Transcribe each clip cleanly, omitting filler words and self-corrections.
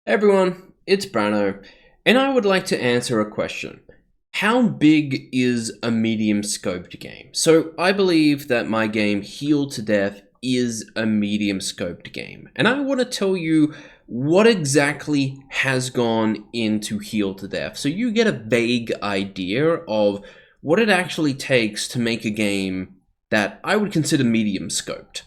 Hey everyone, it's Brano, and I would like to answer a question. How big is a medium scoped game? So I believe that my game Heal to Death is a medium scoped game, and I want to tell you what exactly has gone into Heal to Death so you get a vague idea of what it actually takes to make a game that I would consider medium scoped.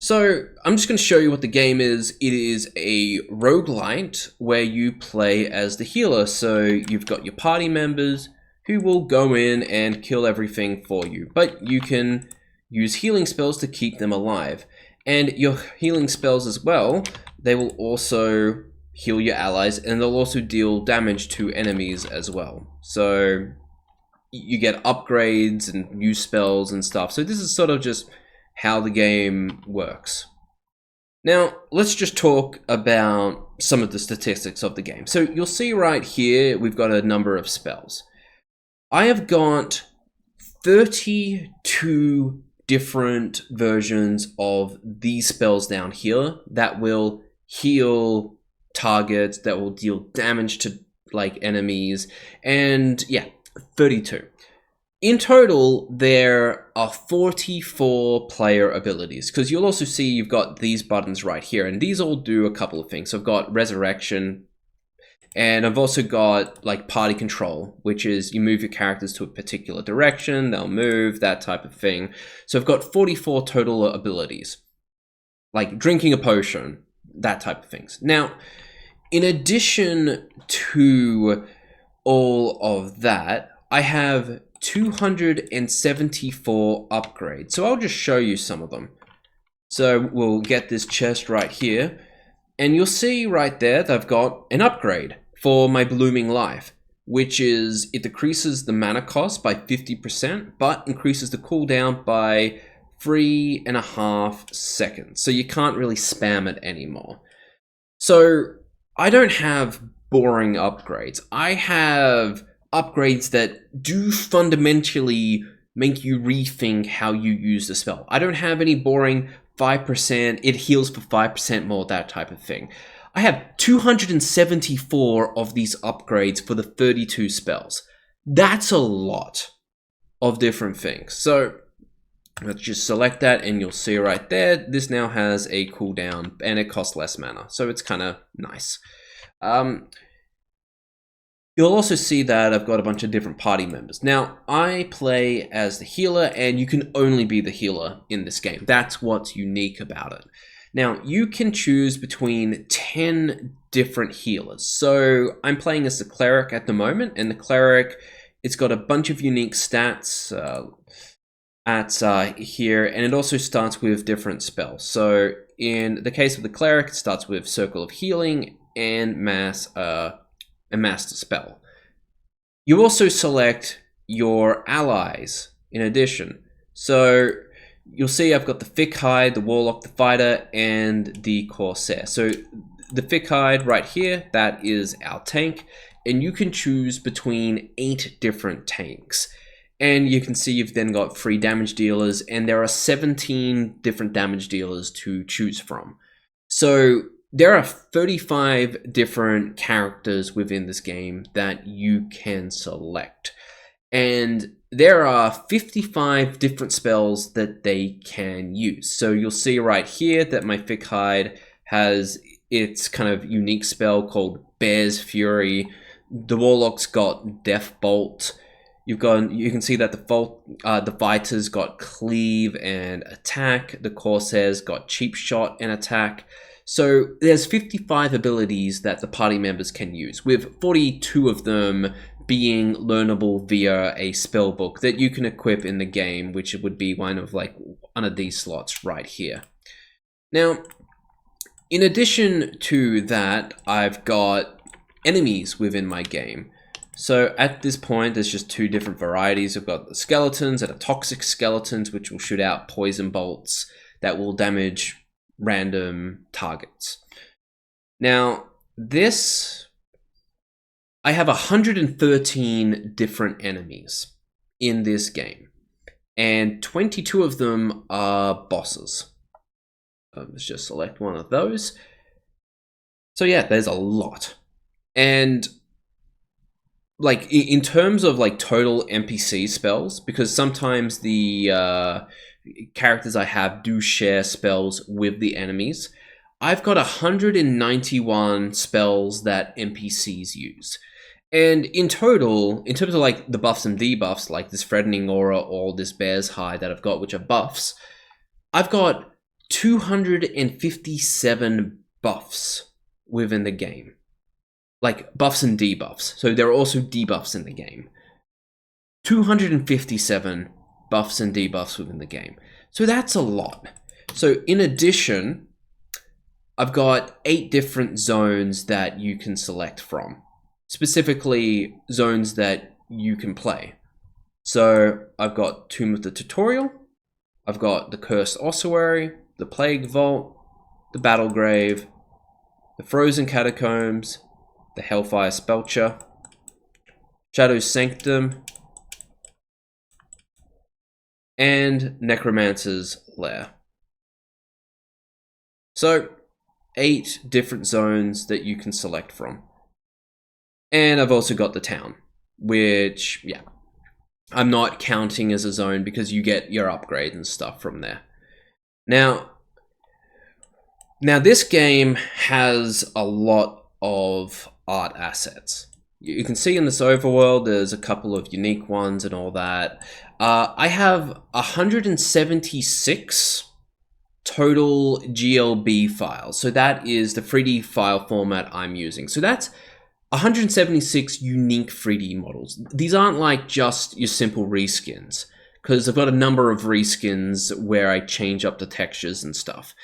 So I'm just going to show you what the game is. It is a roguelite where you play as the healer. So you've got your party members who will go in and kill everything for you. But you can use healing spells to keep them alive. And your healing spells as well, they will also heal your allies and they'll also deal damage to enemies as well. So you get upgrades and new spells and stuff. So this is sort of just how the game works. Now, let's just talk about some of the statistics of the game. So you'll see right here, we've got a number of spells. I have got 32 different versions of these spells down here that will heal targets, that will deal damage to like enemies, and yeah, 32. In total, there are 44 player abilities, because you'll also see you've got these buttons right here, and these all do a couple of things. So I've got Resurrection, and I've also got like Party Control, which is you move your characters to a particular direction, they'll move, that type of thing. So I've got 44 total abilities, like drinking a potion, that type of things. Now, in addition to all of that, I have 274 upgrades. So I'll just show you some of them. So we'll get this chest right here, and you'll see right there that I've got an upgrade for my Blooming Life, which is it decreases the mana cost by 50%, but increases the cooldown by 3.5 seconds. So you can't really spam it anymore. So I don't have boring upgrades. I have upgrades that do fundamentally make you rethink how you use the spell. I don't have any boring 5%, it heals for 5% more, that type of thing. I have 274 of these upgrades for the 32 spells. That's a lot of different things. So let's just select that and you'll see right there, this now has a cooldown and it costs less mana. So it's kind of nice. You'll also see that I've got a bunch of different party members. Now, I play as the healer, and you can only be the healer in this game. That's what's unique about it. Now, you can choose between 10 different healers. So, I'm playing as the cleric at the moment, and the cleric, it's got a bunch of unique stats here, and it also starts with different spells. So, in the case of the cleric, it starts with Circle of Healing and a master spell. You also select your allies in addition. So you'll see I've got the Thick Hide, the Warlock, the Fighter, and the Corsair. So the Thick Hide right here, that is our tank, and you can choose between 8 different tanks. And you can see you've then got 3 damage dealers, and there are 17 different damage dealers to choose from. So there are 35 different characters within this game that you can select. And there are 55 different spells that they can use. So you'll see right here that my Thick Hide has its kind of unique spell called Bear's Fury. The Warlock's got Death Bolt. You can see that the Fighter's got Cleave and Attack. The Corsair's got Cheap Shot and Attack. So there's 55 abilities that the party members can use, with 42 of them being learnable via a spell book that you can equip in the game, which would be one of these slots right here. Now, in addition to that, I've got enemies within my game. So at this point, there's just 2 different varieties. I've got the skeletons that are toxic skeletons, which will shoot out poison bolts that will damage random targets. Now, I have 113 different enemies in this game, and 22 of them are bosses. Let's just select one of those. So yeah, there's a lot. And like in terms of like total NPC spells, because sometimes the characters I have do share spells with the enemies. I've got 191 spells that NPCs use. And in total, in terms of like the buffs and debuffs, like this Threatening Aura or this Bear's Hide that I've got, which are buffs, I've got 257 buffs within the game. Like buffs and debuffs. So there are also debuffs in the game. 257 buffs and debuffs within the game. So that's a lot. So in addition, I've got 8 different zones that you can select from. Specifically, zones that you can play. So I've got Tomb of the Tutorial, I've got the Cursed Ossuary, the Plague Vault, the Battle Grave, the Frozen Catacombs, the Hellfire Spelcher, Shadow's Sanctum, and Necromancer's Lair. So 8 different zones that you can select from. And I've also got the town, which, yeah, I'm not counting as a zone because you get your upgrade and stuff from there. Now this game has a lot of art assets. You can see in this overworld, there's a couple of unique ones and all that. I have 176 total GLB files. So that is the 3D file format I'm using. So that's 176 unique 3D models. These aren't like just your simple reskins, because I've got a number of reskins where I change up the textures and stuff.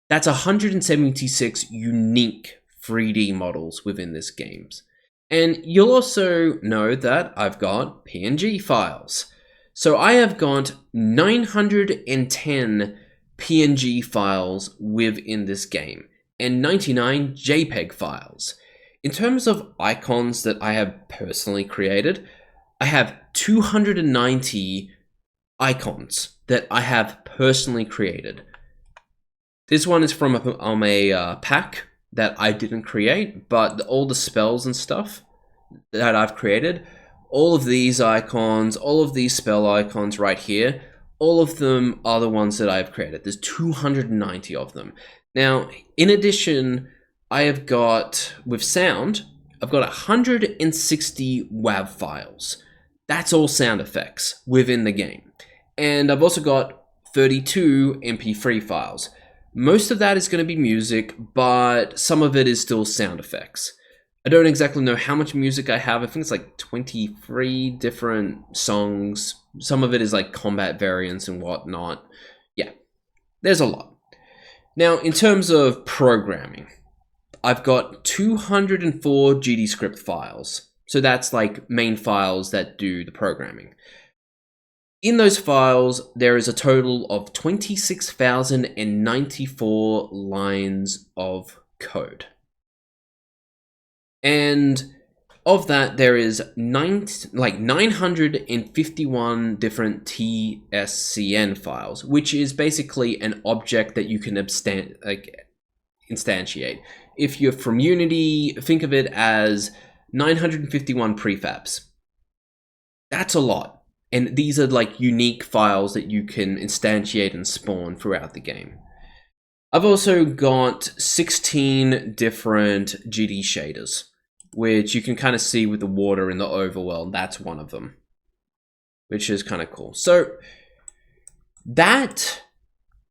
That's 176 unique 3D models within this game. And you'll also know that I've got PNG files. So I have got 910 PNG files within this game and 99 JPEG files. In terms of icons that I have personally created, I have 290 icons that I have personally created. This one is from a pack that I didn't create, but all the spells and stuff that I've created, all of these icons, all of these spell icons right here, all of them are the ones that I've created. There's 290 of them. Now, in addition, I have got, with sound, I've got 160 WAV files. That's all sound effects within the game. And I've also got 32 MP3 files. Most of that is going to be music, but some of it is still sound effects. I don't exactly know how much music I have. I think it's like 23 different songs. Some of it is like combat variants and whatnot. Yeah, there's a lot. Now, in terms of programming, I've got 204 GDScript files. So that's like main files that do the programming. In those files, there is a total of 26,094 lines of code. And of that, there is 951 different TSCN files, which is basically an object that you can instantiate. If you're from Unity, think of it as 951 prefabs. That's a lot. And these are like unique files that you can instantiate and spawn throughout the game. I've also got 16 different GD shaders, which you can kind of see with the water in the overworld. That's one of them, which is kind of cool. So that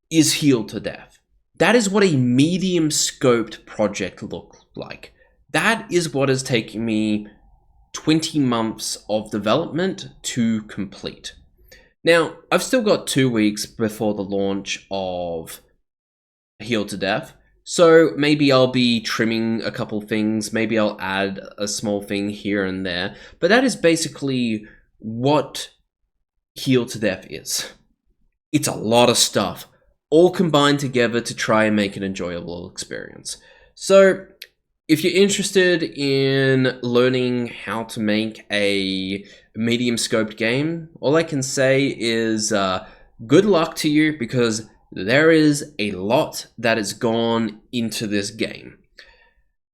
is Healed to Death. That is what a medium scoped project looked like. That is what has taken me 20 months of development to complete. Now, I've still got 2 weeks before the launch of Healed to Death, so maybe I'll be trimming a couple things, maybe I'll add a small thing here and there, but that is basically what Healed to Death is. It's a lot of stuff, all combined together to try and make an enjoyable experience. So, if you're interested in learning how to make a medium scoped game, all I can say is good luck to you, because there is a lot that has gone into this game.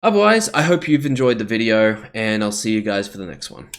Otherwise, I hope you've enjoyed the video, and I'll see you guys for the next one.